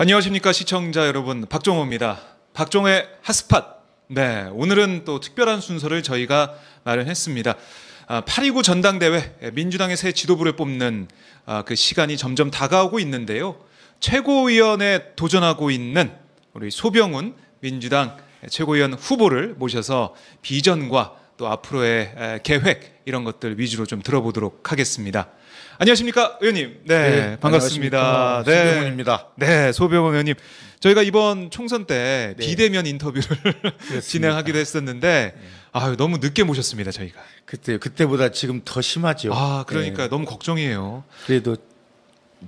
안녕하십니까 시청자 여러분, 박종호입니다. 박종호의 핫스팟. 네, 오늘은 또 특별한 순서를 저희가 마련했습니다. 8.29 전당대회 민주당의 새 지도부를 뽑는 그 시간이 점점 다가오고 있는데요. 최고위원에 도전하고 있는 우리 소병훈 민주당 최고위원 후보를 모셔서 비전과 또 앞으로의 계획 이런 것들 위주로 좀 들어보도록 하겠습니다. 안녕하십니까 의원님. 네, 반갑습니다. 네, 소병훈입니다. 네, 소병훈 의원님. 저희가 이번 총선 때 비대면 인터뷰를 진행하기도 했었는데 아유, 너무 늦게 모셨습니다 저희가. 그때보다 지금 더 심하죠. 그러니까 너무 걱정이에요. 그래도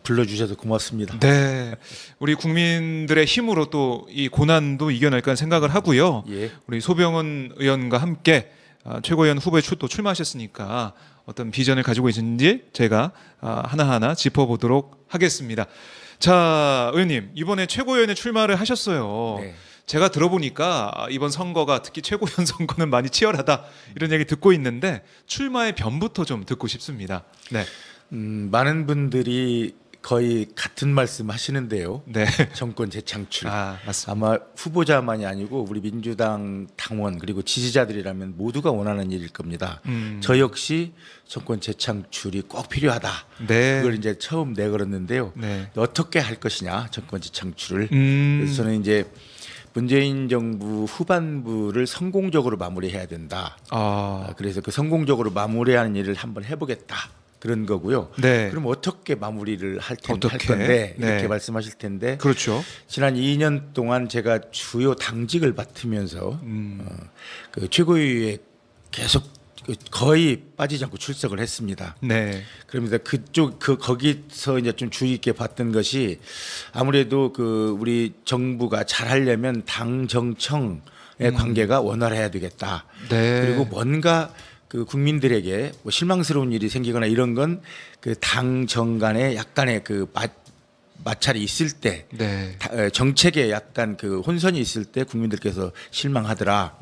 불러주셔서 고맙습니다. 네, 우리 국민들의 힘으로 또 이 고난도 이겨낼까 생각을 하고요. 우리 소병훈 의원과 함께 최고위원 후보에 또 출마하셨으니까 어떤 비전을 가지고 있는지 제가 하나하나 짚어보도록 하겠습니다. 자, 의원님 이번에 최고위원에 출마를 하셨어요. 네. 제가 들어보니까 이번 선거가 특히 최고위원 선거는 많이 치열하다 이런 얘기 듣고 있는데 출마의 변부터 좀 듣고 싶습니다. 네. 많은 분들이 거의 같은 말씀 하시는데요. 네. 정권 재창출. 맞습니다. 아마 후보자만이 아니고 우리 민주당 당원 그리고 지지자들이라면 모두가 원하는 일일 겁니다. 저 역시 정권 재창출이 꼭 필요하다. 네. 그걸 이제 처음 내걸었는데요. 네. 어떻게 할 것이냐 정권 재창출을. 그래서 저는 이제 문재인 정부 후반부를 성공적으로 마무리해야 된다. 그래서 그 성공적으로 마무리하는 일을 한번 해보겠다. 그런 거고요. 네. 그럼 어떻게 마무리를 할 건데 이렇게 말씀하실 텐데. 그렇죠. 지난 2년 동안 제가 주요 당직을 맡으면서 그 최고위에 계속 거의 빠지지 않고 출석을 했습니다. 네. 그러면서 거기서 이제 좀 주의 있게 봤던 것이 아무래도 그 우리 정부가 잘하려면 당정청의 관계가 원활해야 되겠다. 네. 그리고 뭔가 그 국민들에게 뭐 실망스러운 일이 생기거나 이런 건 그 당정 간에 약간의 그 마찰이 있을 때, 네. 정책에 약간 그 혼선이 있을 때 국민들께서 실망하더라.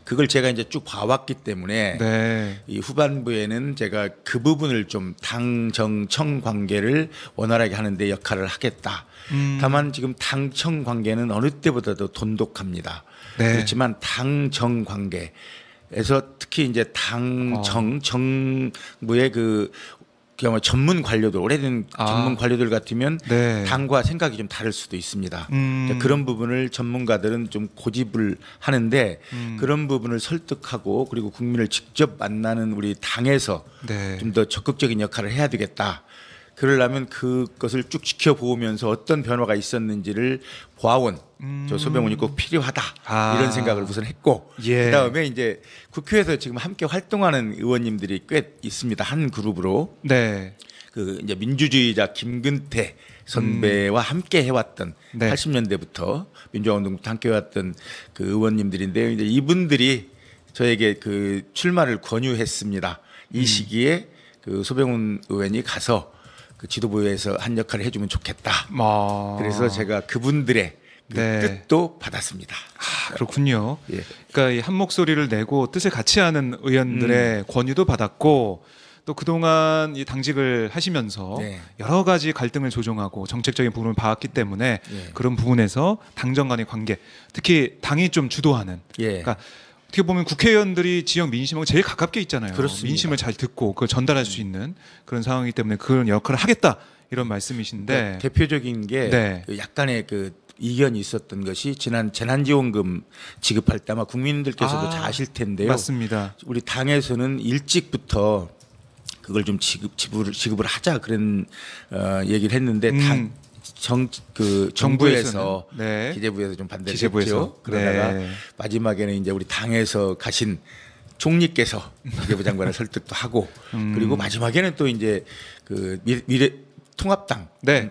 그걸 제가 이제 쭉 봐왔기 때문에 네. 이 후반부에는 제가 그 부분을 좀 당정청 관계를 원활하게 하는데 역할을 하겠다. 다만 지금 당청 관계는 어느 때보다도 돈독합니다. 네. 그렇지만 당정 관계에서 특히 이제 정부의 그야말로 전문 관료들, 오래된 전문 관료들 같으면 네. 당과 생각이 좀 다를 수도 있습니다. 그런 부분을 전문가들은 좀 고집을 하는데 그런 부분을 설득하고 그리고 국민을 직접 만나는 우리 당에서 네. 좀 더 적극적인 역할을 해야 되겠다. 그러려면 그것을 쭉 지켜보면서 어떤 변화가 있었는지를 보아온 저 소병훈이 꼭 필요하다 이런 생각을 우선 했고 그다음에 이제 국회에서 지금 함께 활동하는 의원님들이 꽤 있습니다. 한 그룹으로 그 이제 민주주의자 김근태 선배와 함께 해왔던 80년대부터 민주화운동부터 함께 해왔던 그 의원님들인데요. 이제 이분들이 저에게 그 출마를 권유했습니다. 이 시기에 그 소병훈 의원이 가서 그 지도부에서 한 역할을 해주면 좋겠다. 그래서 제가 그분들의 그 뜻도 받았습니다. 그렇군요. 그러니까 이 한 목소리를 내고 뜻을 같이 하는 의원들의 권유도 받았고 또 그동안 이 당직을 하시면서 여러 가지 갈등을 조정하고 정책적인 부분을 봐왔기 때문에 그런 부분에서 당정 간의 관계, 특히 당이 좀 주도하는 그러니까 어떻게 보면 국회의원들이 지역 민심하고 제일 가깝게 있잖아요. 그렇습니다. 민심을 잘 듣고 그걸 전달할 수 있는 그런 상황이기 때문에 그런 역할을 하겠다 이런 말씀이신데 대표적인 게 그 약간의 그 이견이 있었던 것이 지난 재난지원금 지급할 때 아마 국민들께서도 잘 아실 텐데요. 맞습니다. 우리 당에서는 일찍부터 그걸 좀 지급을 하자 그런 얘기를 했는데 정부에서 기재부에서 좀 반대를 했죠. 그러다가 마지막에는 이제 우리 당에서 가신 총리께서 기재부 장관을 설득도 하고 그리고 마지막에는 또 이제 그 미래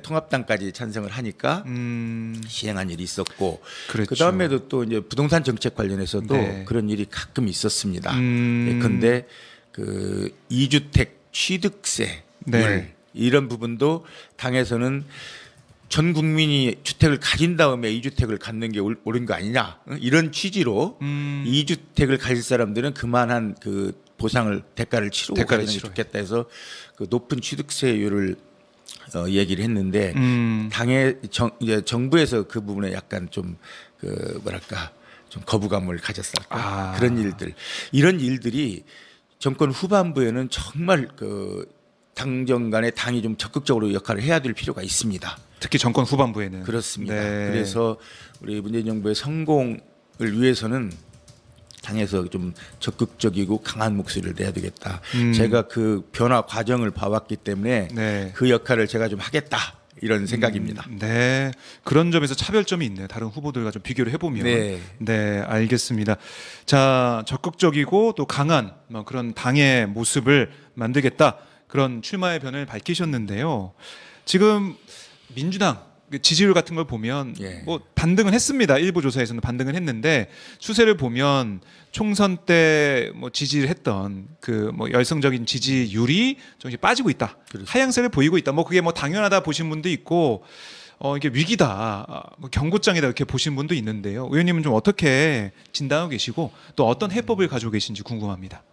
통합당까지 찬성을 하니까 시행한 일이 있었고 그 다음에도 또 이제 부동산 정책 관련해서도 그런 일이 가끔 있었습니다. 그런데 그 2주택 취득세 이런 부분도 당에서는 전 국민이 주택을 가진 다음에 2주택을 갖는 게 옳은 거 아니냐 이런 취지로 2주택을 가질 사람들은 그만한 그 보상을 대가를 치르고 가는 게 좋겠다 해서 그 높은 취득세율을 얘기를 했는데 당의 이제 정부에서 그 부분에 약간 좀 그 뭐랄까 좀 거부감을 가졌을까 그런 일들 이런 일들이 정권 후반부에는 정말 그 당정 간에 당이 좀 적극적으로 역할을 해야 될 필요가 있습니다. 특히 정권 후반부에는 그렇습니다. 네. 그래서 우리 문재인 정부의 성공을 위해서는 당에서 좀 적극적이고 강한 목소리를 내야 되겠다. 제가 그 변화 과정을 봐왔기 때문에 네. 그 역할을 제가 좀 하겠다. 이런 생각입니다. 네, 그런 점에서 차별점이 있네요. 다른 후보들과 좀 비교를 해보면. 네. 네, 알겠습니다. 자, 적극적이고 또 강한 뭐 그런 당의 모습을 만들겠다. 그런 출마의 변을 밝히셨는데요. 지금 민주당 지지율 같은 걸 보면 예. 뭐 반등은 했습니다. 일부 조사에서는 반등을 했는데 추세를 보면 총선 때 뭐 지지를 했던 그 뭐 열성적인 지지율이 조금씩 빠지고 있다. 그렇죠. 하향세를 보이고 있다. 뭐 그게 뭐 당연하다 보신 분도 있고 이게 위기다, 뭐 경고장이다 이렇게 보신 분도 있는데요. 의원님은 좀 어떻게 진단하고 계시고 또 어떤 해법을 가지고 계신지 궁금합니다.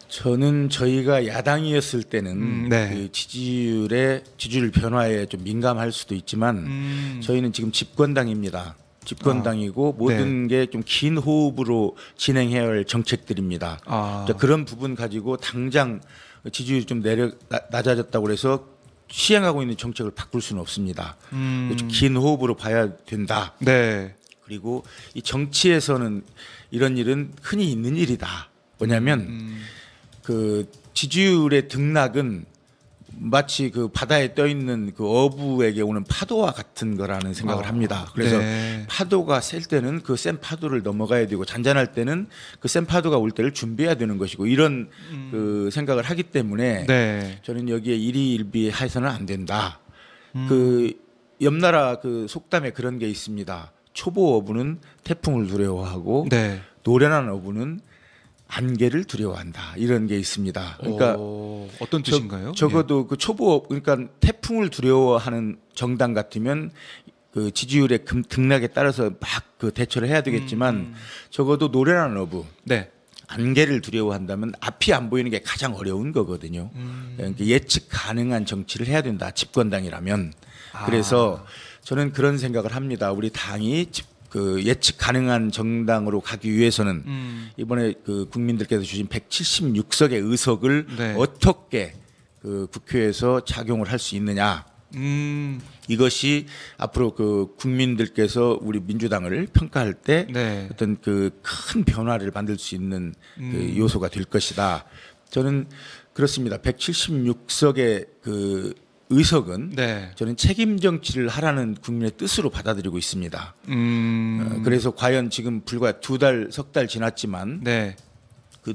저는 저희가 야당이었을 때는 네. 그 지지율 변화에 좀 민감할 수도 있지만 저희는 지금 집권당입니다. 집권당이고 모든 게 좀 긴 호흡으로 진행해야 할 정책들입니다. 그런 부분 가지고 당장 지지율이 좀 낮아졌다고 해서 시행하고 있는 정책을 바꿀 수는 없습니다. 좀 긴 호흡으로 봐야 된다. 네. 그리고 이 정치에서는 이런 일은 흔히 있는 일이다. 뭐냐면 그 지지율의 등락은 마치 그 바다에 떠 있는 그 어부에게 오는 파도와 같은 거라는 생각을 합니다. 그래서 네. 파도가 셀 때는 그 센 파도를 넘어가야 되고 잔잔할 때는 그 센 파도가 올 때를 준비해야 되는 것이고 이런 그 생각을 하기 때문에 네. 저는 여기에 일희일비해서는 안 된다. 그 옆나라 그 속담에 그런 게 있습니다. 초보 어부는 태풍을 두려워하고 네. 노련한 어부는 안개를 두려워한다. 이런 게 있습니다. 그러니까 어떤 뜻인가요? 적어도 그 초보 그러니까 태풍을 두려워하는 정당 같으면 그 지지율의 등락에 따라서 막 그 대처를 해야 되겠지만 적어도 노련한 어부 네. 안개를 두려워한다면 앞이 안 보이는 게 가장 어려운 거거든요. 그러니까 예측 가능한 정치를 해야 된다. 집권당이라면. 그래서 저는 그런 생각을 합니다. 우리 당이 그 예측 가능한 정당으로 가기 위해서는 이번에 그 국민들께서 주신 176석의 의석을 네. 어떻게 그 국회에서 작용을 할 수 있느냐. 이것이 앞으로 그 국민들께서 우리 민주당을 평가할 때 네. 어떤 그 큰 변화를 만들 수 있는 그 요소가 될 것이다. 저는 그렇습니다. 176석의 그 의석은 네. 저는 책임 정치를 하라는 국민의 뜻으로 받아들이고 있습니다. 그래서 과연 지금 불과 석 달 지났지만 네. 그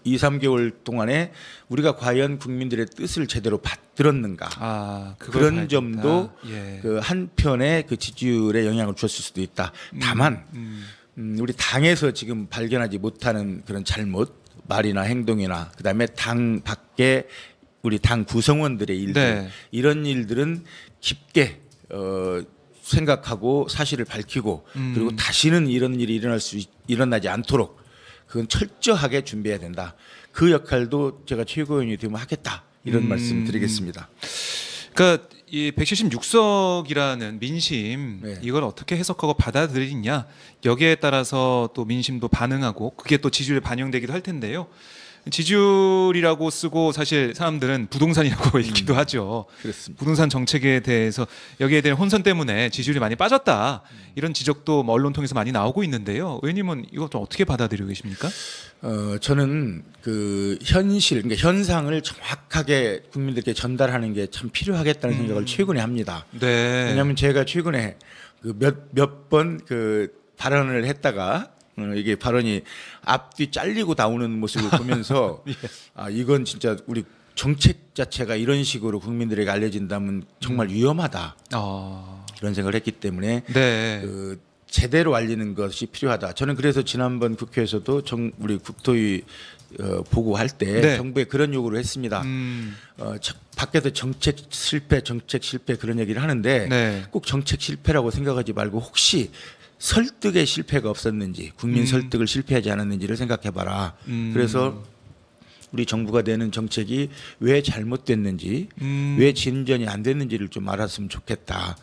2, 3개월 동안에 우리가 과연 국민들의 뜻을 제대로 받들었는가. 그런 점도 예. 그 한편의 그 지지율에 영향을 줬을 수도 있다. 다만 우리 당에서 지금 발견하지 못하는 그런 잘못, 말이나 행동이나 그다음에 당 밖에 우리 당 구성원들의 일들 네. 이런 일들은 깊게 생각하고 사실을 밝히고 그리고 다시는 이런 일이 일어나지 않도록 그건 철저하게 준비해야 된다. 그 역할도 제가 최고위원이 되면 하겠다. 이런 말씀 드리겠습니다. 그러니까 이 176석이라는 민심 네. 이걸 어떻게 해석하고 받아들이냐 여기에 따라서 또 민심도 반응하고 그게 또 지지율에 반영되기도 할 텐데요. 지지율이라고 쓰고 사실 사람들은 부동산이라고 읽기도 하죠. 그렇습니다. 부동산 정책에 대해서 여기에 대한 혼선 때문에 지지율이 많이 빠졌다 이런 지적도 뭐 언론 통해서 많이 나오고 있는데요. 의원님은 이거 좀 어떻게 받아들이고 계십니까? 저는 그 현실, 그러니까 현상을 정확하게 국민들께 전달하는 게 참 필요하겠다는 생각을 최근에 합니다. 네. 왜냐하면 제가 최근에 그 몇 번 그 발언을 했다가 이게 발언이 앞뒤 잘리고 나오는 모습을 보면서 예. 이건 진짜 우리 정책 자체가 이런 식으로 국민들에게 알려진다면 정말 위험하다. 이런 생각을 했기 때문에 네. 그 제대로 알리는 것이 필요하다. 저는 그래서 지난번 국회에서도 우리 국토위 보고할 때 네. 정부에 그런 요구를 했습니다. 밖에서 정책 실패 그런 얘기를 하는데 네. 꼭 정책 실패라고 생각하지 말고 혹시 설득의 실패가 없었는지 국민 설득을 실패하지 않았는지를 생각해봐라. 그래서 우리 정부가 내는 정책이 왜 잘못됐는지, 왜 진전이 안 됐는지를 좀 알았으면 좋겠다.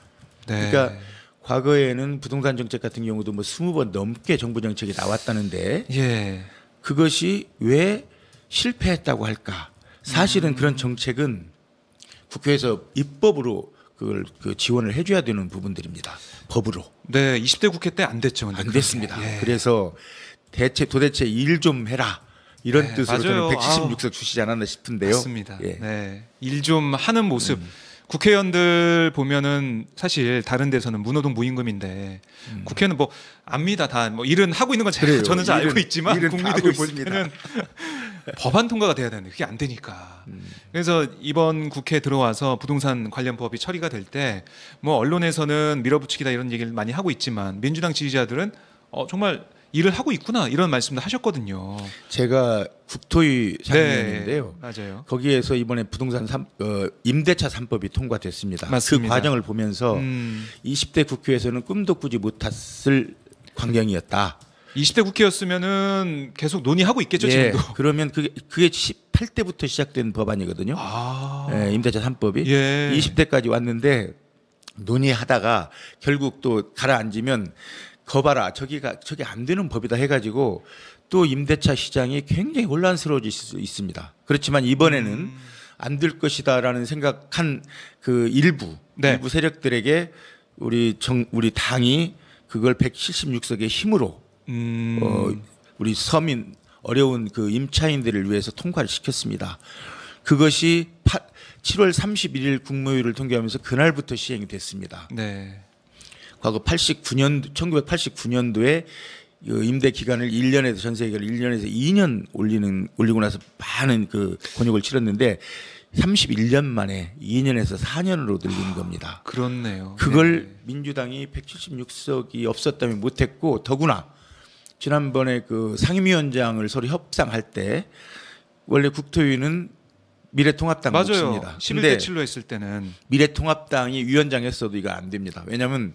네. 그러니까 과거에는 부동산 정책 같은 경우도 뭐 20번 넘게 정부 정책이 나왔다는데 예. 그것이 왜 실패했다고 할까? 사실은 그런 정책은 국회에서 입법으로 그걸 지원을 해줘야 되는 부분들입니다. 법으로. 네, 20대 국회 때 안 됐죠. 근데 안 됐습니다. 예. 그래서 도대체 일 좀 해라. 이런 네, 뜻으로 맞아요. 저는 176석 주시지 않았나 싶은데요. 맞습니다. 예. 네, 일 좀 하는 모습. 국회의원들 보면은 사실 다른 데서는 무노동 무임금인데 국회는 뭐 압니다. 다 뭐 일은 하고 있는 건 그래요. 저는 잘 알고 일은 있지만 다 국민들이 하고 볼 있습니다. 때는 법안 통과가 돼야 되는데 그게 안 되니까. 그래서 이번 국회에 들어와서 부동산 관련 법이 처리가 될 때 뭐 언론에서는 밀어붙이기다 이런 얘기를 많이 하고 있지만 민주당 지지자들은 정말 일을 하고 있구나 이런 말씀도 하셨거든요. 제가 국토위 상임위원인데요. 네, 맞아요. 거기에서 이번에 부동산 임대차 3법이 통과됐습니다. 맞습니다. 그 과정을 보면서 20대 국회에서는 꿈도 꾸지 못했을 광경이었다. 20대 국회였으면은 계속 논의하고 있겠죠, 예, 지금도. 그러면 그게 18대부터 시작된 법안이거든요. 예, 임대차 3법이 예. 20대까지 왔는데 논의하다가 결국 또 가라앉으면 거봐라 저기 안 되는 법이다 해가지고 또 임대차 시장이 굉장히 혼란스러워질 수 있습니다. 그렇지만 이번에는 안 될 것이다라는 생각한 그 일부 세력들에게 우리 당이 그걸 176석의 힘으로 우리 서민 어려운 그 임차인들을 위해서 통과를 시켰습니다. 그것이 7월 31일 국무회의를 통과하면서 그날부터 시행이 됐습니다. 네. 과거 1989년도에 임대 기간을 1년에서 전세 계획을 1년에서 2년 올리고 나서 많은 그 곤욕을 치렀는데 31년 만에 2년에서 4년으로 늘린 겁니다. 그렇네요. 그걸 네. 민주당이 176석이 없었다면 못했고 더구나 지난번에 그 상임위원장을 서로 협상할 때 원래 국토위는 미래통합당 맞아요. 몫입니다. 11대 7로 했을 때는 미래통합당이 위원장 했어도 이거 안 됩니다. 왜냐하면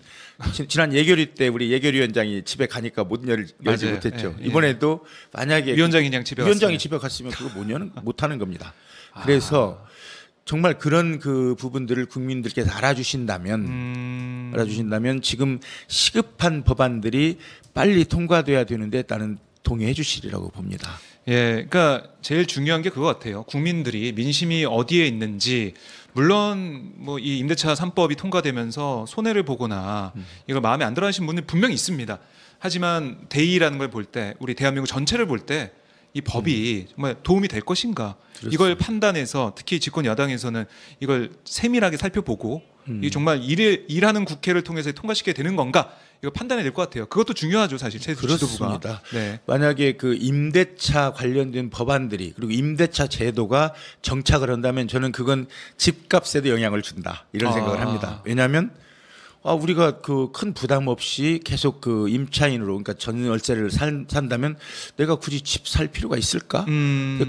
지난 예결위 때 우리 예결위원장이 집에 가니까 못 열지 맞아요. 못했죠. 예, 이번에도 만약에 위원장이 그냥 집에 위원장이 갔으면. 집에 갔으면 그거 못 하는 겁니다. 그래서 정말 그런 그 부분들을 국민들께서 알아주신다면 지금 시급한 법안들이 빨리 통과돼야 되는데 나는 동의해 주시리라고 봅니다. 예, 그러니까 제일 중요한 게 그거 같아요. 국민들이 민심이 어디에 있는지 물론 뭐 이 임대차 3법이 통과되면서 손해를 보거나 이걸 마음에 안 들어하시는 분들 분명히 있습니다. 하지만 대의라는 걸 볼 때 우리 대한민국 전체를 볼 때 이 법이 정말 도움이 될 것인가 이걸 판단해서 특히 집권 여당에서는 이걸 세밀하게 살펴보고 이 정말 일하는 국회를 통해서 통과시켜야 되는 건가 이거 판단해야 될 것 같아요. 그것도 중요하죠, 사실 최소 지도부가. 그렇습니다. 네. 만약에 그 임대차 관련된 법안들이 그리고 임대차 제도가 정착을 한다면 저는 그건 집값에도 영향을 준다 이런 생각을 합니다. 왜냐하면 우리가 그 큰 부담 없이 계속 그 임차인으로 그러니까 전월세를 산다면 내가 굳이 집 살 필요가 있을까?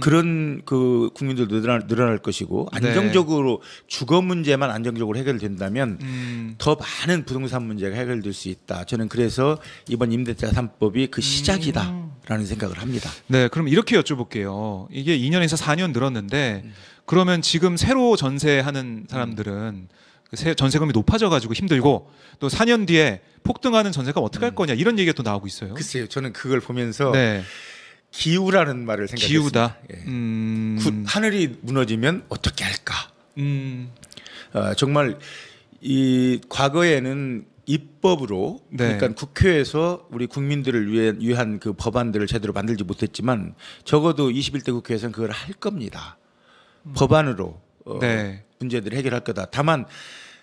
그런 그 국민들도 늘어날 것이고 안정적으로 주거 문제만 안정적으로 해결된다면 더 많은 부동산 문제가 해결될 수 있다. 저는 그래서 이번 임대차 3법이 그 시작이다라는 생각을 합니다. 네, 그럼 이렇게 여쭤볼게요. 이게 2년에서 4년 늘었는데 그러면 지금 새로 전세하는 사람들은 전세금이 높아져가지고 힘들고 또 4년 뒤에 폭등하는 전세가 어떻게 할 거냐 이런 얘기가 또 나오고 있어요. 글쎄요, 저는 그걸 보면서 네. 기우라는 말을 생각했습니다. 기우다. 예. 하늘이 무너지면 어떻게 할까? 정말 이 과거에는 입법으로 네. 그러니까 국회에서 우리 국민들을 위한 그 법안들을 제대로 만들지 못했지만 적어도 21대 국회에서는 그걸 할 겁니다. 법안으로 네. 문제들을 해결할 거다. 다만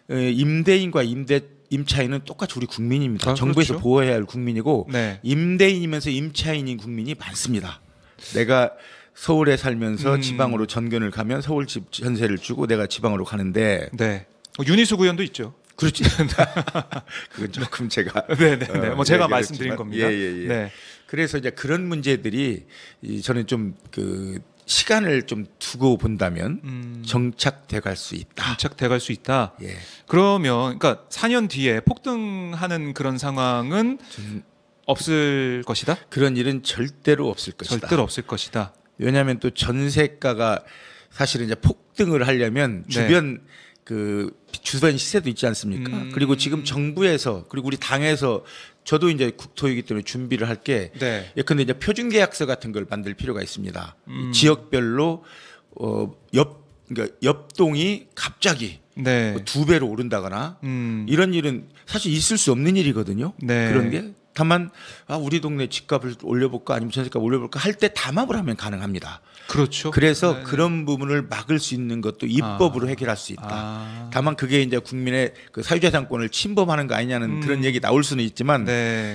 임대인과 임차인은 똑같이 우리 국민입니다. 정부에서 그렇죠. 보호해야 할 국민이고 네. 임대인이면서 임차인인 국민이 많습니다. 내가 서울에 살면서 지방으로 전견을 가면 서울 집 전세를 주고 내가 지방으로 가는데 네. 윤희수 의원도 있죠. 그렇지. 그건 조금 제가 네네네. 뭐 제가 얘기를 말씀드린 했지만, 겁니다. 예. 네. 그래서 이제 그런 문제들이 저는 좀 그 시간을 좀 두고 본다면 정착돼 갈 수 있다. 정착돼 갈 수 있다. 예. 그러면 그러니까 4년 뒤에 폭등하는 그런 상황은 없을 것이다. 그런 일은 절대로 없을 것이다. 절대로 없을 것이다. 왜냐하면 또 전세가가 사실은 이제 폭등을 하려면 주변 주변 시세도 있지 않습니까? 그리고 지금 정부에서 그리고 우리 당에서 저도 이제 국토이기 때문에 준비를 할 게 예컨대 이제 표준계약서 같은 걸 만들 필요가 있습니다. 지역별로 그러니까 옆동이 갑자기 뭐 2배로 오른다거나 이런 일은 사실 있을 수 없는 일이거든요. 그런 게 다만 우리 동네 집값을 올려볼까 아니면 전세값 올려볼까 할 때 담합을 하면 가능합니다. 그렇죠. 그래서 그런 부분을 막을 수 있는 것도 입법으로 해결할 수 있다. 다만 그게 이제 국민의 그 사유재산권을 침범하는 거 아니냐는 그런 얘기 나올 수는 있지만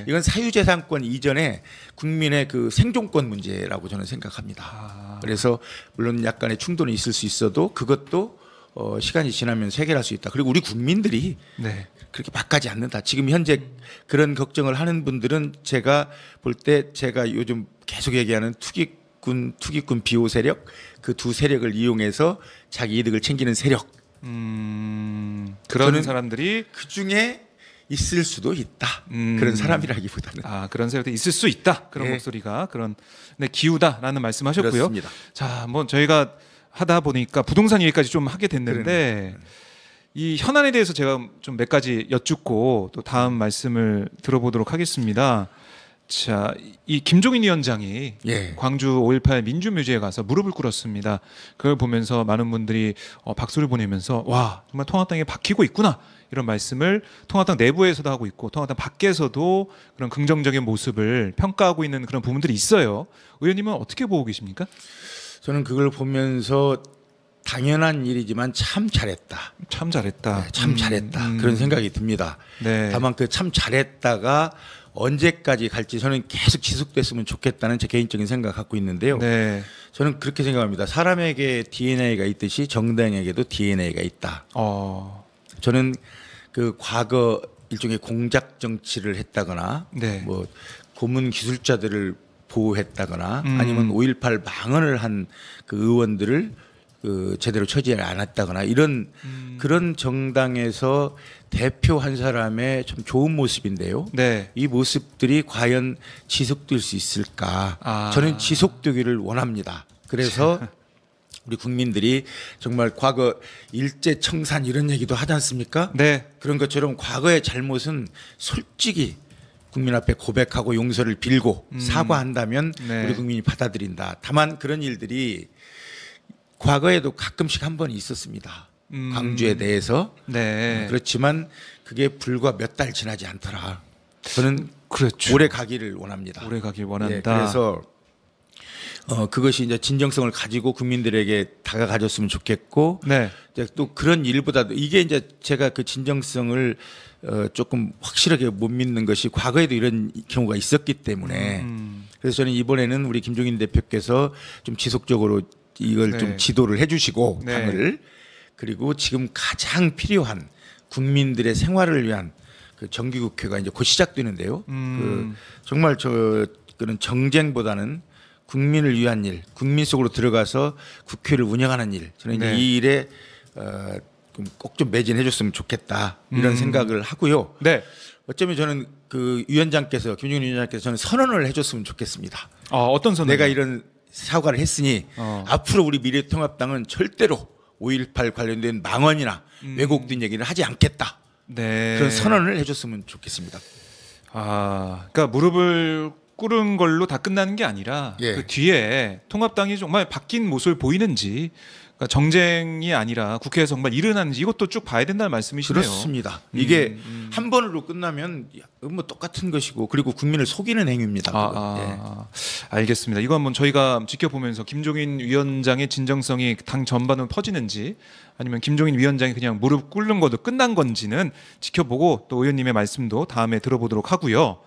이건 사유재산권 이전에 국민의 그 생존권 문제라고 저는 생각합니다. 그래서 물론 약간의 충돌이 있을 수 있어도 그것도 시간이 지나면서 해결할 수 있다. 그리고 우리 국민들이 그렇게 막가지 않는다. 지금 현재 그런 걱정을 하는 분들은 제가 볼 때 제가 요즘 계속 얘기하는 투기꾼 비호 세력 그 두 세력을 이용해서 자기 이득을 챙기는 세력. 그런 사람들이 그 중에 있을 수도 있다. 그런 사람이라기보다는 그런 세력도 있을 수 있다. 그런 목소리가 그런 기우다라는 말씀하셨고요. 그렇습니다. 자, 뭐 저희가 하다 보니까 부동산 얘기까지 좀 하게 됐는데 이 현안에 대해서 제가 좀 몇 가지 여쭙고 또 다음 말씀을 들어보도록 하겠습니다. 자, 이 김종인 위원장이 광주 5.18 민주묘지에 가서 무릎을 꿇었습니다. 그걸 보면서 많은 분들이 박수를 보내면서 와, 정말 통합당이 바뀌고 있구나 이런 말씀을 통합당 내부에서도 하고 있고 통합당 밖에서도 그런 긍정적인 모습을 평가하고 있는 그런 부분들이 있어요. 의원님은 어떻게 보고 계십니까? 저는 그걸 보면서 당연한 일이지만 참 잘했다. 참 잘했다. 참 잘했다. 그런 생각이 듭니다. 다만 그 참 잘했다가 언제까지 갈지 저는 계속 지속됐으면 좋겠다는 제 개인적인 생각을 갖고 있는데요. 저는 그렇게 생각합니다. 사람에게 DNA가 있듯이 정당에게도 DNA가 있다. 저는 그 과거 일종의 공작 정치를 했다거나 뭐 고문 기술자들을 보호했다거나 아니면 5.18 망언을 한 그 의원들을 제대로 처지를 안 했다거나 이런 그런 정당에서 대표 한 사람의 참 좋은 모습인데요. 이 모습들이 과연 지속될 수 있을까? 저는 지속되기를 원합니다. 그래서 우리 국민들이 정말 과거 일제청산 이런 얘기도 하지 않습니까? 그런 것처럼 과거의 잘못은 솔직히 국민 앞에 고백하고 용서를 빌고 사과한다면 우리 국민이 받아들인다. 다만 그런 일들이 과거에도 가끔씩 한 번 있었습니다. 광주에 대해서. 그렇지만 그게 불과 몇 달 지나지 않더라. 저는 오래 가기를 원합니다. 오래 가길 원한다. 그래서 그것이 이제 진정성을 가지고 국민들에게 다가가졌으면 좋겠고 이제 또 그런 일보다도 이게 이제 제가 그 진정성을 조금 확실하게 못 믿는 것이 과거에도 이런 경우가 있었기 때문에 그래서 저는 이번에는 우리 김종인 대표께서 좀 지속적으로 이걸 좀 지도를 해주시고 당을 그리고 지금 가장 필요한 국민들의 생활을 위한 그 정기국회가 이제 곧 시작되는데요. 그 정말 그런 정쟁보다는 국민을 위한 일, 국민 속으로 들어가서 국회를 운영하는 일. 저는 이제 이 일에 꼭 좀 매진해줬으면 좋겠다 이런 생각을 하고요. 어쩌면 저는 그 위원장께서 김종인 위원장께서 저는 선언을 해줬으면 좋겠습니다. 어떤 선언? 내가 이런 사과를 했으니 앞으로 우리 미래통합당은 절대로 5.18 관련된 망언이나 왜곡된 얘기를 하지 않겠다. 그런 선언을 해줬으면 좋겠습니다. 그러니까 무릎을 꿇은 걸로 다 끝나는 게 아니라 그 뒤에 통합당이 정말 바뀐 모습을 보이는지 그러니까 정쟁이 아니라 국회에서 정말 일어나는지 이것도 쭉 봐야 된다는 말씀이시네요. 그렇습니다. 이게 한 번으로 끝나면 뭐 똑같은 것이고 그리고 국민을 속이는 행위입니다. 알겠습니다. 이거 한번 저희가 지켜보면서 김종인 위원장의 진정성이 당 전반으로 퍼지는지 아니면 김종인 위원장이 그냥 무릎 꿇는 것도 끝난 건지는 지켜보고 또 의원님의 말씀도 다음에 들어보도록 하고요.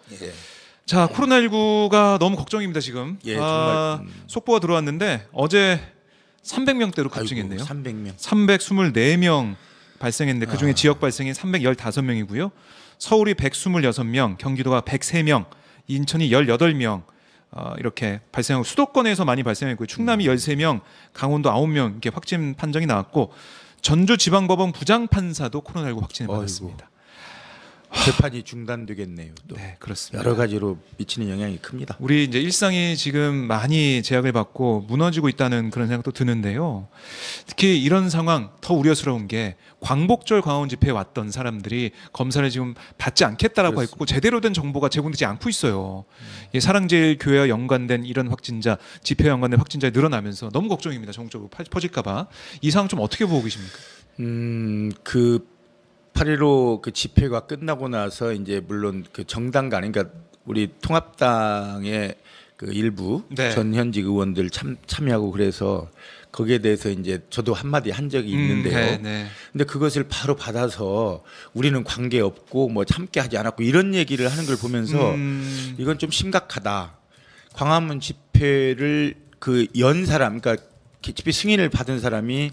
자, 코로나19가 너무 걱정입니다 지금. 정말 속보가 들어왔는데 어제 300명대로 급증했네요. 300명. 324명 발생했는데 그중에 지역 발생이 315명이고요. 서울이 126명, 경기도가 103명, 인천이 18명 이렇게 발생하고 수도권에서 많이 발생했고요. 충남이 13명, 강원도 9명 이렇게 확진 판정이 나왔고 전주지방법원 부장판사도 코로나19 확진을 받았습니다. 재판이 중단되겠네요. 또 네, 그렇습니다. 여러 가지로 미치는 영향이 큽니다. 우리 이제 일상이 지금 많이 제약을 받고 무너지고 있다는 그런 생각도 드는데요. 특히 이런 상황 더 우려스러운 게 광복절 광화문 집회에 왔던 사람들이 검사를 지금 받지 않겠다라고 그렇습니다. 했고 제대로 된 정보가 제공되지 않고 있어요. 사랑제일교회와 연관된 이런 확진자, 집회와 연관된 확진자가 늘어나면서 너무 걱정입니다. 전국적으로 퍼질까봐. 이 상황 좀 어떻게 보고 계십니까? 그 8.15 그 집회가 끝나고 나서 이제 물론 그 정당 간 그러니까 우리 통합당의 그 일부 네. 전현직 의원들 참여하고 그래서 거기에 대해서 이제 저도 한마디 한 적이 있는데요. 네, 네. 근데 그것을 바로 받아서 우리는 관계 없고 뭐 참게하지 않았고 이런 얘기를 하는 걸 보면서 이건 좀 심각하다. 광화문 집회를 그 연 사람, 그러니까 집회 승인을 받은 사람이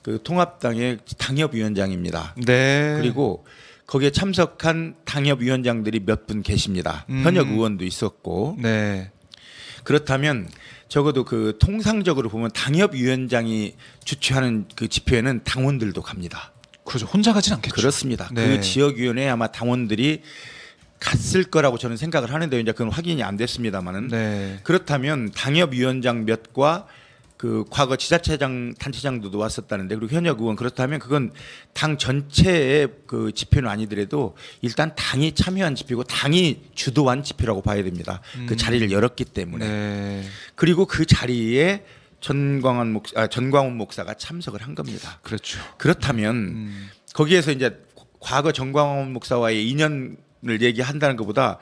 그 통합당의 당협위원장입니다. 네. 그리고 거기에 참석한 당협위원장들이 몇 분 계십니다. 현역 의원도 있었고. 네. 그렇다면 적어도 그 통상적으로 보면 당협위원장이 주최하는 그 집회에는 당원들도 갑니다. 그렇죠. 혼자 가진 않겠죠. 그렇습니다. 네. 그 지역위원회에 아마 당원들이 갔을 거라고 저는 생각을 하는데 이제 그건 확인이 안 됐습니다만은 네. 그렇다면 당협위원장 몇과 그 과거 지자체장 단체장도 왔었다는데 그리고 현역 의원 그렇다면 그건 당 전체의 그 집회는 아니더라도 일단 당이 참여한 집회고 당이 주도한 집회라고 봐야 됩니다. 그 자리를 열었기 때문에 네. 그리고 그 자리에 전광훈 목사가 참석을 한 겁니다. 그렇죠. 그렇다면 거기에서 이제 과거 전광훈 목사와의 인연을 얘기한다는 것보다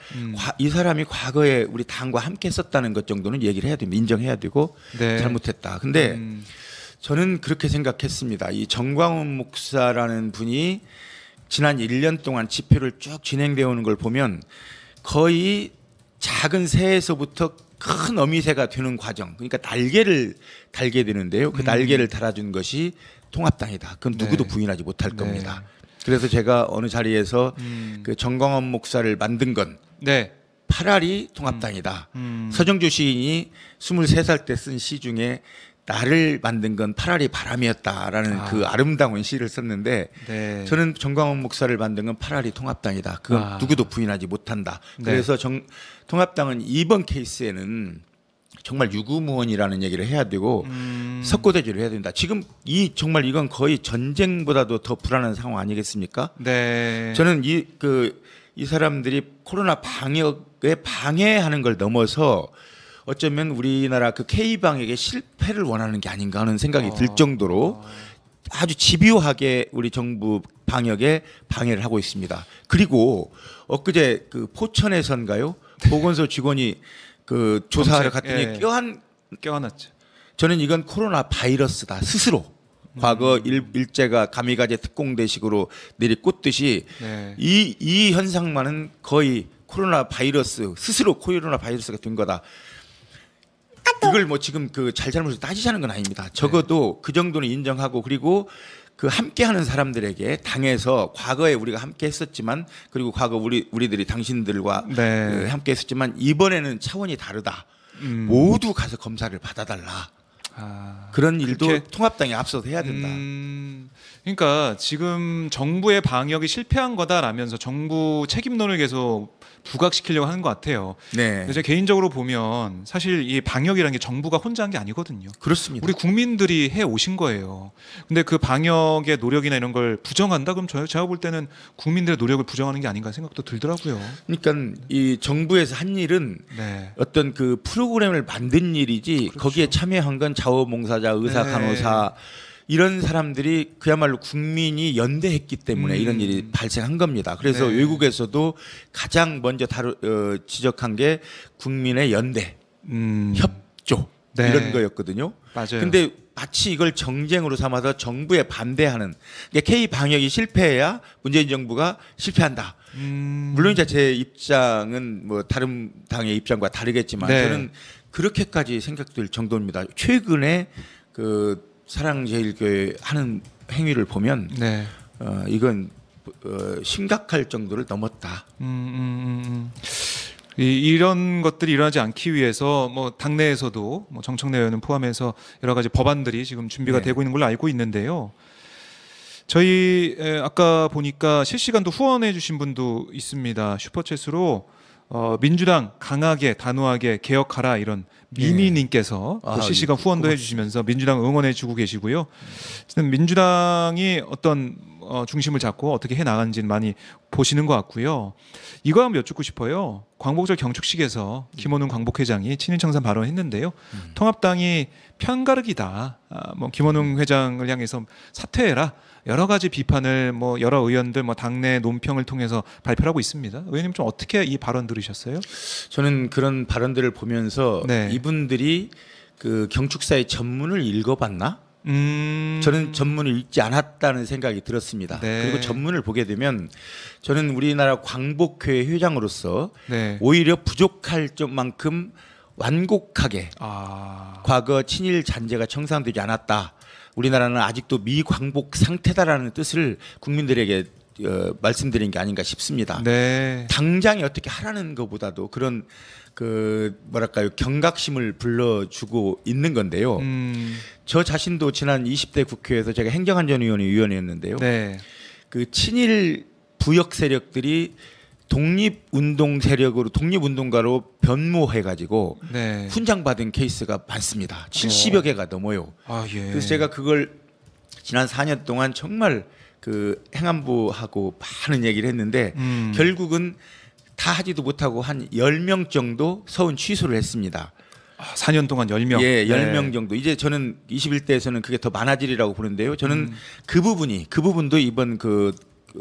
이 사람이 과거에 우리 당과 함께 했었다는 것 정도는 얘기를 해야 됩니다. 인정해야 되고 네. 잘못했다. 근데 저는 그렇게 생각했습니다. 이 전광훈 목사라는 분이 지난 1년 동안 집회를 쭉 진행되어 오는 걸 보면 거의 작은 새에서부터 큰 어미새가 되는 과정. 그러니까 날개를 달게 되는데요. 그 날개를 달아준 것이 통합당이다. 그건 누구도 네. 부인하지 못할 네. 겁니다. 그래서 제가 어느 자리에서 그 전광훈 목사를 만든 건 네. 파라리 통합당이다. 서정주 시인이 23살 때 쓴 시 중에 나를 만든 건 파라리 바람이었다라는 그 아름다운 시를 썼는데 네. 저는 전광훈 목사를 만든 건 파라리 통합당이다. 그건 누구도 부인하지 못한다. 네. 그래서 통합당은 이번 케이스에는 정말 유구무원이라는 얘기를 해야 되고 석고대죄를 해야 된다. 지금 정말 이건 거의 전쟁보다도 더 불안한 상황 아니겠습니까? 네. 저는 이 사람들이 코로나 방역에 방해하는 걸 넘어서 어쩌면 우리나라 그 K 방역의 실패를 원하는 게 아닌가 하는 생각이 들 정도로 아주 집요하게 우리 정부 방역에 방해를 하고 있습니다. 그리고 엊그제 그 포천에선가요? 보건소 직원이 그 조사하러 갔더니 껴안았죠. 저는 이건 코로나 바이러스다 스스로 과거 일제가 가미가제 특공대식으로 내리꽂듯이 네. 이 현상만은 거의 코로나 바이러스 스스로 코로나 바이러스가 된 거다. 이걸 뭐 지금 그 잘잘못을 따지자는 건 아닙니다. 적어도 그 정도는 인정하고 그리고 그 함께하는 사람들에게 당에서 과거에 우리가 함께했었지만 그리고 과거 우리들이 당신들과 네. 그 함께했었지만 이번에는 차원이 다르다. 모두 가서 검사를 받아달라. 그런 일도 그렇게, 통합당이 앞서서 해야 된다. 그러니까 지금 정부의 방역이 실패한 거다라면서 정부 책임론을 계속 부각시키려고 하는 것 같아요. 네. 근데 제가 개인적으로 보면 사실 이 방역이라는 게 정부가 혼자 한 게 아니거든요. 그렇습니다. 우리 국민들이 해 오신 거예요. 근데 그 방역의 노력이나 이런 걸 부정한다? 그럼 제가 볼 때는 국민들의 노력을 부정하는 게 아닌가 생각도 들더라고요. 그러니까 이 정부에서 한 일은 네. 어떤 그 프로그램을 만든 일이지 그렇죠. 거기에 참여한 건 자원봉사자, 의사, 네. 간호사 이런 사람들이 그야말로 국민이 연대했기 때문에 이런 일이 발생한 겁니다. 그래서 네. 외국에서도 가장 먼저 지적한 게 국민의 연대, 협조 네. 이런 거였거든요. 맞아요. 근데 마치 이걸 정쟁으로 삼아서 정부에 반대하는 그러니까 K 방역이 실패해야 문재인 정부가 실패한다. 물론 이제 제 입장은 뭐 다른 당의 입장과 다르겠지만 네. 저는 그렇게까지 생각될 정도입니다. 최근에 그 사랑제일교회 하는 행위를 보면 네. 이건 심각할 정도를 넘었다. 이런 것들이 일어나지 않기 위해서 뭐 당내에서도 뭐 정청래 의원을 포함해서 여러 가지 법안들이 지금 준비가 네. 되고 있는 걸로 알고 있는데요. 저희 아까 보니까 실시간도 후원해 주신 분도 있습니다. 슈퍼챗으로 민주당 강하게 단호하게 개혁하라 이런 미미님께서 또 실시간 후원도 고맙습니다. 해주시면서 민주당 응원해주고 계시고요. 어쨌든 민주당이 어떤 중심을 잡고 어떻게 해 나가는지는 많이 보시는 것 같고요. 이거 한번 여쭙고 싶어요. 광복절 경축식에서 김원훈 광복회장이 친일청산 발언했는데요. 통합당이 편가르기다. 뭐 김원훈 회장을 향해서 사퇴해라. 여러 가지 비판을 뭐 여러 의원들 뭐 당내 논평을 통해서 발표를 하고 있습니다. 의원님 좀 어떻게 이 발언 들으셨어요? 저는 그런 발언들을 보면서 네. 이분들이 그 경축사의 전문을 읽어봤나? 저는 전문을 읽지 않았다는 생각이 들었습니다. 네. 그리고 전문을 보게 되면 저는 우리나라 광복회 회장으로서 네. 오히려 부족할 점만큼 완곡하게 과거 친일 잔재가 청산되지 않았다. 우리나라는 아직도 미광복 상태다라는 뜻을 국민들에게 말씀드린 게 아닌가 싶습니다. 네. 당장에 어떻게 하라는 것보다도 그런 그 뭐랄까요 경각심을 불러주고 있는 건데요. 저 자신도 지난 20대 국회에서 제가 행정안전위원회 위원이었는데요. 네. 그 친일 부역 세력들이 독립운동 세력으로 독립운동가로 변모해가지고 네. 훈장받은 케이스가 많습니다. 70여 개가 넘어요. 아, 예. 그래서 제가 그걸 지난 4년 동안 정말 그 행안부하고 많은 얘기를 했는데 결국은 다 하지도 못하고 한 10명 정도 서운 취소를 했습니다. 4년 동안 10명. 예, 네. 10명 정도. 이제 저는 21대에서는 그게 더 많아지리라고 보는데요. 저는 그 부분도 이번 그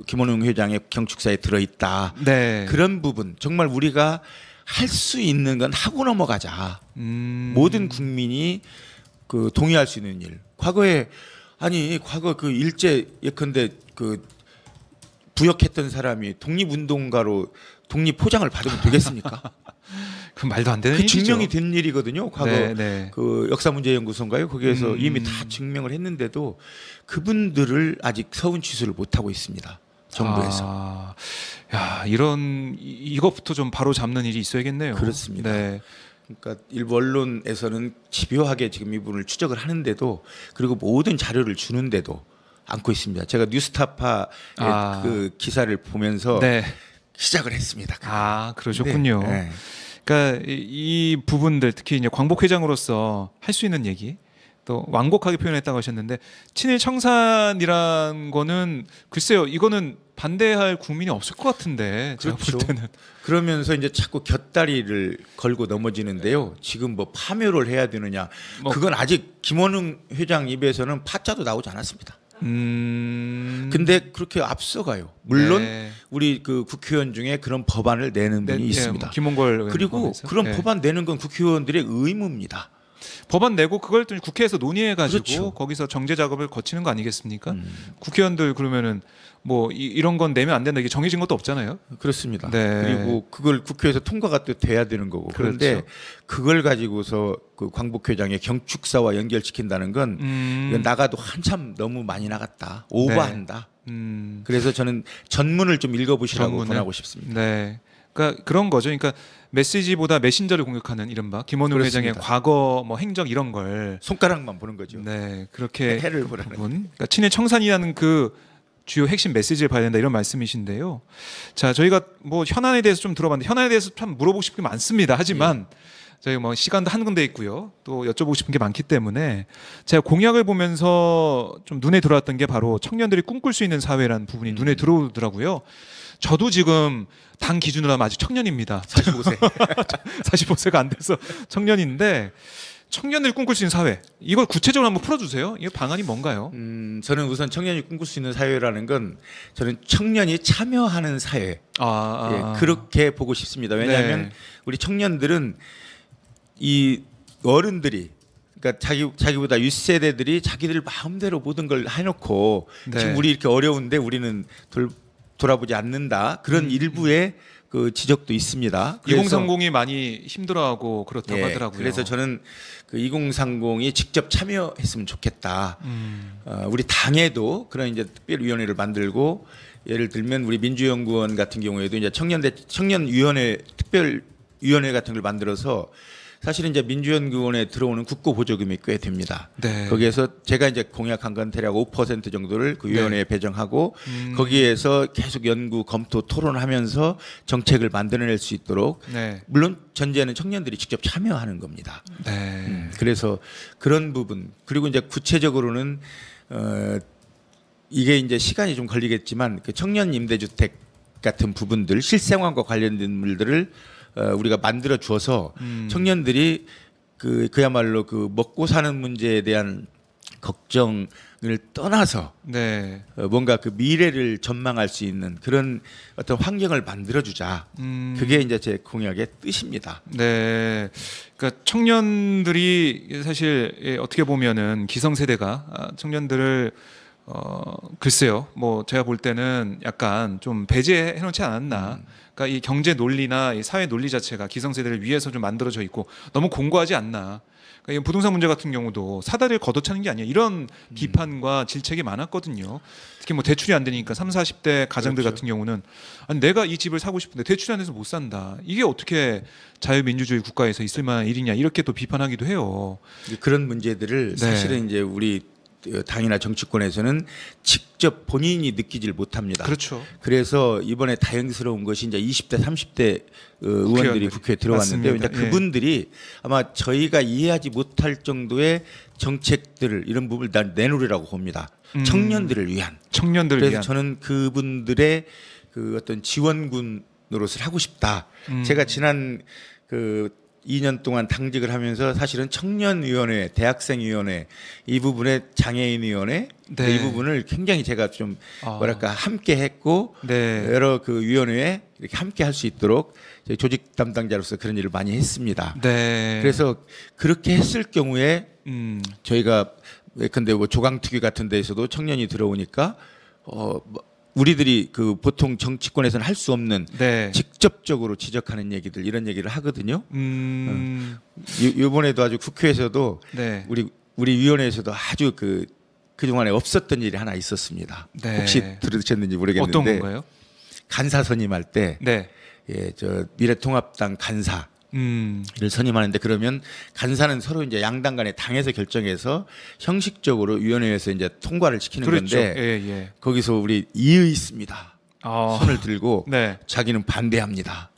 김원웅 회장의 경축사에 들어있다. 네. 그런 부분 정말 우리가 할 수 있는 건 하고 넘어가자. 모든 국민이 그 동의할 수 있는 일. 과거 그 일제 예컨대 그 부역했던 사람이 독립운동가로 독립 포장을 받으면 되겠습니까? 그 말도 안 되는 그 일이죠. 증명이 된 일이거든요. 과거 네, 네. 그 역사문제연구소인가요? 거기에서 이미 다 증명을 했는데도 그분들을 아직 서운 취소를 못 하고 있습니다. 정부에서. 야, 이것부터 좀 바로 잡는 일이 있어야겠네요. 그렇습니다. 네. 그러니까 일부 언론에서는 집요하게 지금 이분을 추적을 하는데도 그리고 모든 자료를 주는데도 않고 있습니다. 제가 뉴스타파의 그 기사를 보면서 네. 시작을 했습니다. 그러셨군요. 네. 그러니까 이 부분들 특히 이제 광복회장으로서 할 수 있는 얘기 또 완곡하게 표현했다고 하셨는데 친일 청산이란 거는 글쎄요 이거는 반대할 국민이 없을 것 같은데 제가 그렇죠. 볼 때는 그러면서 이제 자꾸 곁다리를 걸고 넘어지는데요. 지금 뭐 파묘를 해야 되느냐? 그건 아직 김원웅 회장 입에서는 파자도 나오지 않았습니다. 근데 그렇게 앞서가요. 물론 네. 우리 그 국회의원 중에 그런 법안을 내는 분이 있습니다. 김홍걸 그리고 의원에서. 그런 네. 법안 내는 건 국회의원들의 의무입니다. 법안 내고 그걸 또 국회에서 논의해가지고 그렇죠. 거기서 정제 작업을 거치는 거 아니겠습니까? 국회의원들 그러면은 뭐 이런 건 내면 안 된다 이게 정해진 것도 없잖아요. 그렇습니다. 네. 그리고 그걸 국회에서 통과가 또 돼야 되는 거고. 그런데 그렇죠. 그걸 가지고서 그 광복회장의 경축사와 연결시킨다는 건 이건 나가도 한참 너무 많이 나갔다. 오버한다. 그래서 저는 전문을 좀 읽어보시라고 권하고 싶습니다. 네. 그러니까 그런 거죠. 그러니까 메시지보다 메신저를 공격하는 이른바 김원웅 그렇습니다. 회장의 과거 뭐 행적 이런 걸 손가락만 보는 거죠. 네 그렇게 해를 보라는. 부분. 그러니까 친일 청산이라는 그 주요 핵심 메시지를 봐야 된다 이런 말씀이신데요. 자 저희가 뭐 현안에 대해서 좀 들어봤는데 현안에 대해서 참 물어보고 싶은 게 많습니다. 하지만 저희 뭐 시간도 한 군데 있고요. 또 여쭤보고 싶은 게 많기 때문에 제가 공약을 보면서 좀 눈에 들어왔던 게 바로 청년들이 꿈꿀 수 있는 사회라는 부분이 눈에 들어오더라고요. 저도 지금 당 기준으로 하면 아직 청년입니다. 45세. 45세가 안 돼서 청년인데 청년들이 꿈꿀 수 있는 사회 이걸 구체적으로 한번 풀어주세요. 이 방안이 뭔가요? 저는 우선 청년이 꿈꿀 수 있는 사회라는 건 저는 청년이 참여하는 사회 예, 그렇게 보고 싶습니다. 왜냐하면 네. 우리 청년들은 이 어른들이 그러니까 자기보다 윗세대들이 자기들 마음대로 모든 걸 해놓고 네. 지금 우리 이렇게 어려운데 우리는 돌아보지 않는다 그런 일부의 그 지적도 있습니다. 2030이 많이 힘들어하고 그렇다고 예, 하더라고요. 그래서 저는 그 2030이 직접 참여했으면 좋겠다. 우리 당에도 그런 이제 특별위원회를 만들고 예를 들면 우리 민주연구원 같은 경우에도 이제 청년위원회 특별위원회 같은 걸 만들어서 사실은 이제 민주연구원에 들어오는 국고 보조금이 꽤 됩니다. 네. 거기에서 제가 이제 공약한 건 대략 5% 정도를 그 위원회에 배정하고 거기에서 계속 연구, 검토, 토론하면서 정책을 만들어낼 수 있도록 네. 물론 전제는 청년들이 직접 참여하는 겁니다. 네. 그래서 그런 부분 그리고 이제 구체적으로는 이게 이제 시간이 좀 걸리겠지만 그 청년 임대주택 같은 부분들 실생활과 관련된 물들을 우리가 만들어 주어서 청년들이 그야말로 그 먹고 사는 문제에 대한 걱정을 떠나서 네. 뭔가 그 미래를 전망할 수 있는 그런 어떤 환경을 만들어 주자. 그게 이제 제 공약의 뜻입니다. 네. 그러니까 청년들이 사실 어떻게 보면은 기성세대가 청년들을 글쎄요. 뭐 제가 볼 때는 약간 좀 배제해 놓지 않았나. 그러니까 이 경제 논리나 이 사회 논리 자체가 기성세대를 위해서 좀 만들어져 있고 너무 공고하지 않나. 그러니까 이 부동산 문제 같은 경우도 사다리를 걷어차는 게 아니야. 이런 비판과 질책이 많았거든요. 특히 뭐 대출이 안 되니까 30, 40대 가정들 그렇죠. 같은 경우는 아니, 내가 이 집을 사고 싶은데 대출이 안 돼서 못 산다. 이게 어떻게 자유민주주의 국가에서 있을 만한 일이냐. 이렇게 또 비판하기도 해요. 그런 문제들을 네. 사실은 이제 우리 당이나 정치권에서는 직접 본인이 느끼질 못합니다. 그렇죠. 그래서 이번에 다행스러운 것이 이제 20대, 30대 의원들이 국회에 들어왔는데요. 맞습니다. 이제 그분들이 아마 저희가 이해하지 못할 정도의 정책들을 이런 부분을 다 내놓으라고 봅니다. 청년들을 위한. 청년들을 그래서 위한. 저는 그분들의 그 어떤 지원군 노릇을 하고 싶다. 제가 지난 그 2년 동안 당직을 하면서 사실은 청년위원회, 대학생위원회 이 부분에 장애인위원회 네. 이 부분을 굉장히 제가 좀 뭐랄까 함께 했고 네. 여러 그 위원회에 이렇게 함께 할 수 있도록 조직 담당자로서 그런 일을 많이 했습니다. 네. 그래서 그렇게 했을 경우에 저희가 예컨대 뭐 조강특위 같은 데에서도 청년이 들어오니까 우리들이 그 보통 정치권에서는 할 수 없는 네. 직접적으로 지적하는 얘기들 이런 얘기를 하거든요. 이번에도 아주 국회에서도 네. 우리 위원회에서도 아주 그동안에 없었던 일이 하나 있었습니다. 네. 혹시 들으셨는지 모르겠는데 어떤 건가요? 간사 선임할 때 네. 저 미래통합당 간사 를 선임하는데 그러면 간사는 서로 이제 양당 간에 당에서 결정해서 형식적으로 위원회에서 이제 통과를 시키는 그렇죠. 건데 예, 예. 거기서 우리 이의 있습니다. 손을 들고 네. 자기는 반대합니다.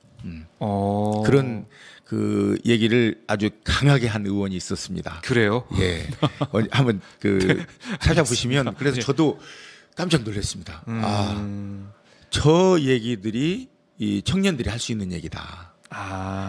어. 그런 그 얘기를 아주 강하게 한 의원이 있었습니다. 그래요? 예, 한번 찾아보시면 그래서 저도 깜짝 놀랐습니다. 저 얘기들이 이 청년들이 할 수 있는 얘기다.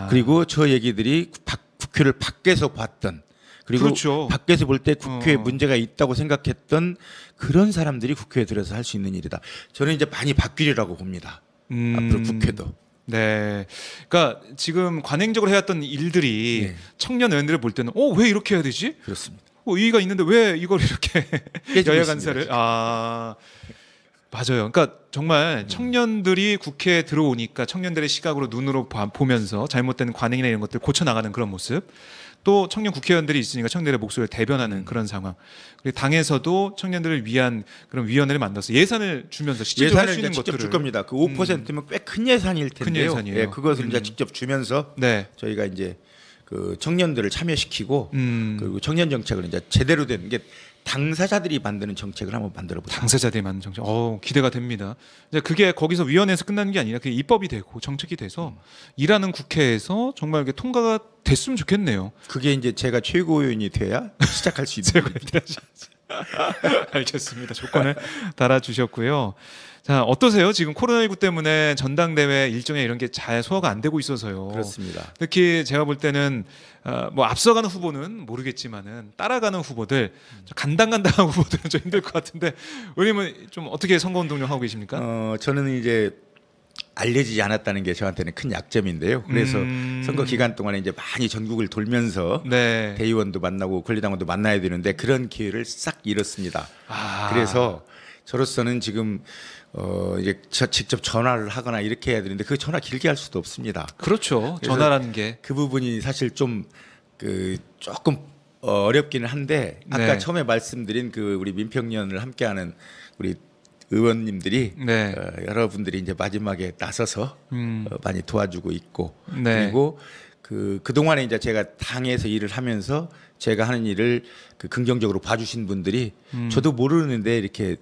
그리고 저 얘기들이 국회를 밖에서 봤던 그리고 그렇죠. 밖에서 볼 때 국회에 문제가 있다고 생각했던 그런 사람들이 국회에 들어서 할 수 있는 일이다. 저는 이제 많이 바뀌리라고 봅니다. 앞으로 국회도. 네. 그러니까 지금 관행적으로 해왔던 일들이 네. 청년 의원들을 볼 때는 왜 이렇게 해야 되지? 그렇습니다. 이의가 있는데 왜 이걸 이렇게 깨지고 여야 있습니다, 간사를 지금. 맞아요. 그러니까 정말 청년들이 국회에 들어오니까 청년들의 시각으로 눈으로 보면서 잘못된 관행이나 이런 것들 고쳐 나가는 그런 모습. 또 청년 국회의원들이 있으니까 청년들의 목소리를 대변하는 그런 상황. 그리고 당에서도 청년들을 위한 그런 위원회를 만들어서 예산을 주면서 실질적으로 할 수 예산을 있는 이제 직접 것들을 줄 겁니다. 그 5%면 꽤 큰 예산일 텐데요. 예산이에요. 예, 그것을 이제 직접 주면서 네. 저희가 이제 그 청년들을 참여시키고 그리고 청년 정책을 이제 제대로 된 게 당사자들이 만드는 정책을 한번 만들어 보자. 당사자들이 만든 정책. 기대가 됩니다. 이제 그게 거기서 위원회에서 끝나는 게 아니라 그게 입법이 되고 정책이 돼서 일하는 국회에서 정말 이게 통과가 됐으면 좋겠네요. 그게 이제 제가 최고위원이 돼야 시작할 수 있는 거예요. 알겠습니다. 조건을 달아주셨고요. 자, 어떠세요? 지금 코로나19 때문에 전당대회 일정에 이런 게 잘 소화가 안 되고 있어서요. 그렇습니다. 특히 제가 볼 때는 뭐 앞서가는 후보는 모르겠지만은 따라가는 후보들, 간당간당한 후보들은 좀 힘들 것 같은데 의원님은 좀 어떻게 선거운동 하고 계십니까? 저는 이제 알려지지 않았다는 게 저한테는 큰 약점인데요. 그래서 선거 기간 동안에 이제 많이 전국을 돌면서 네. 대의원도 만나고 권리당원도 만나야 되는데 그런 기회를 싹 잃었습니다. 그래서 저로서는 지금 이제 직접 전화를 하거나 이렇게 해야 되는데 그 전화 길게 할 수도 없습니다. 그렇죠. 전화라는 게. 그 부분이 사실 좀 조금 어렵기는 한데 아까 네. 처음에 말씀드린 그 우리 민평년을 함께하는 우리 의원님들이 네. 여러분들이 이제 마지막에 나서서 많이 도와주고 있고 네. 그리고 그동안에 이제 제가 당에서 일을 하면서 제가 하는 일을 긍정적으로 봐주신 분들이 저도 모르는데 이렇게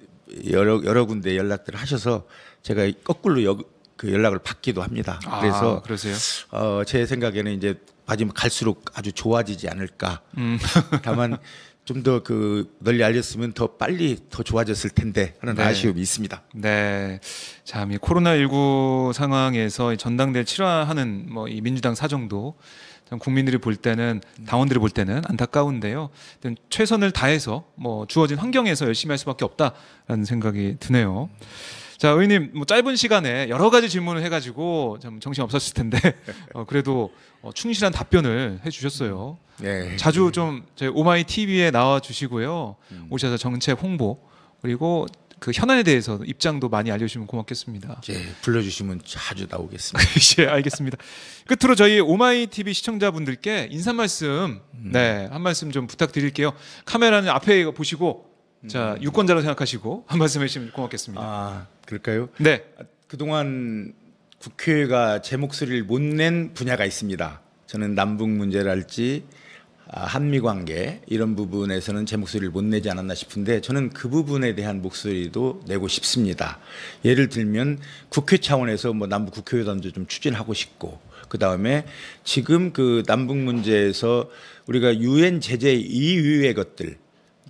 여러 군데 연락들을 하셔서 제가 거꾸로 그 연락을 받기도 합니다. 그래서 그러세요? 제 생각에는 이제 맞으면 갈수록 아주 좋아지지 않을까. 다만 좀 더 널리 알렸으면 더 빨리 더 좋아졌을 텐데 하는 네. 아쉬움이 있습니다. 네. 참, 이 코로나19 상황에서 이 전당대회 치러하는 뭐 이 민주당 사정도 참 국민들이 볼 때는, 당원들이 볼 때는 안타까운데요. 최선을 다해서 뭐 주어진 환경에서 열심히 할 수밖에 없다라는 생각이 드네요. 자, 의원님, 뭐 짧은 시간에 여러 가지 질문을 해가지고 좀 정신 없었을 텐데 그래도 충실한 답변을 해주셨어요. 네. 자주 좀 저희 오마이 TV에 나와 주시고요. 오셔서 정책 홍보 그리고 그 현안에 대해서 입장도 많이 알려주시면 고맙겠습니다. 불러주시면 자주 나오겠습니다. 예, 알겠습니다. 끝으로 저희 오마이 TV 시청자분들께 인사 말씀, 네, 한 말씀 좀 부탁드릴게요. 카메라는 앞에 보시고, 자, 유권자로 생각하시고 한 말씀 해주시면 고맙겠습니다. 그럴까요? 네. 그동안 국회가 제 목소리를 못 낸 분야가 있습니다. 저는 남북 문제랄지 한미 관계 이런 부분에서는 제 목소리를 못 내지 않았나 싶은데 저는 그 부분에 대한 목소리도 내고 싶습니다. 예를 들면 국회 차원에서 뭐 남북 국회의원도 좀 추진하고 싶고, 그 다음에 지금 그 남북 문제에서 우리가 유엔 제재 이외의 것들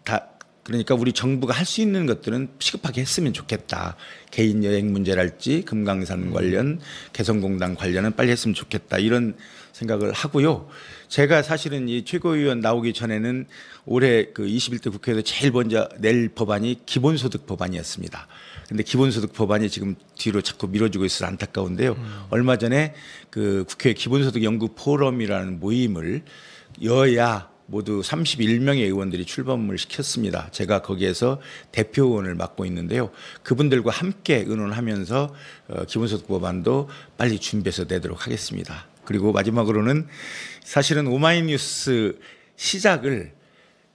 다, 그러니까 우리 정부가 할 수 있는 것들은 시급하게 했으면 좋겠다. 개인 여행 문제랄지 금강산 관련, 개성공단 관련은 빨리 했으면 좋겠다. 이런 생각을 하고요. 제가 사실은 이 최고위원 나오기 전에는 올해 그 21대 국회에서 제일 먼저 낼 법안이 기본소득 법안이었습니다. 근데 기본소득 법안이 지금 뒤로 자꾸 미뤄지고 있어서 안타까운데요. 얼마 전에 그 국회 기본소득 연구 포럼이라는 모임을 여야 모두 31명의 의원들이 출범을 시켰습니다. 제가 거기에서 대표원을 맡고 있는데요. 그분들과 함께 의논하면서 기본소득 법안도 빨리 준비해서 내도록 하겠습니다. 그리고 마지막으로는 사실은 오마이뉴스 시작을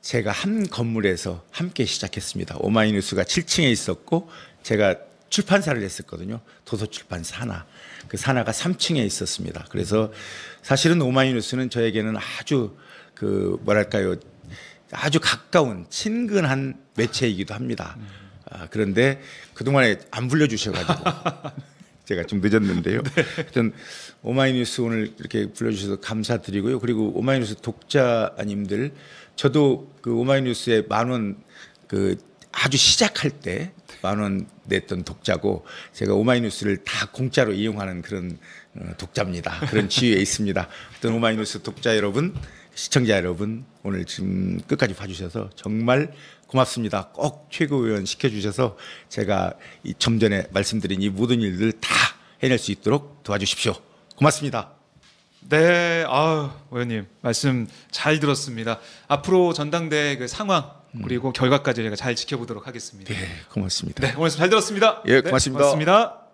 제가 한 건물에서 함께 시작했습니다. 오마이뉴스가 7층에 있었고 제가 출판사를 했었거든요. 도서출판사 하나. 그 산하가 3층에 있었습니다. 그래서 사실은 오마이뉴스는 저에게는 아주 뭐랄까요, 아주 가까운 친근한 매체이기도 합니다. 그런데 그동안에 안 불러주셔가지고 제가 좀 늦었는데요. 하여튼 오마이뉴스 오늘 이렇게 불러주셔서 감사드리고요. 그리고 오마이뉴스 독자님들, 저도 그 오마이뉴스에 10,000원 아주 시작할 때 10,000원 냈던 독자고, 제가 오마이뉴스를 다 공짜로 이용하는 그런 독자입니다. 그런 지위에 있습니다. 하여튼 오마이뉴스 독자 여러분, 시청자 여러분, 오늘 지금 끝까지 봐주셔서 정말 고맙습니다. 꼭 최고위원 시켜주셔서 제가 좀 전에 말씀드린 이 모든 일들 다 해낼 수 있도록 도와주십시오. 고맙습니다. 네, 의원님 말씀 잘 들었습니다. 앞으로 전당대회 그 상황 그리고 결과까지 제가 잘 지켜보도록 하겠습니다. 네, 고맙습니다. 네, 오늘 말씀 잘 들었습니다. 예, 고맙습니다. 네, 고맙습니다.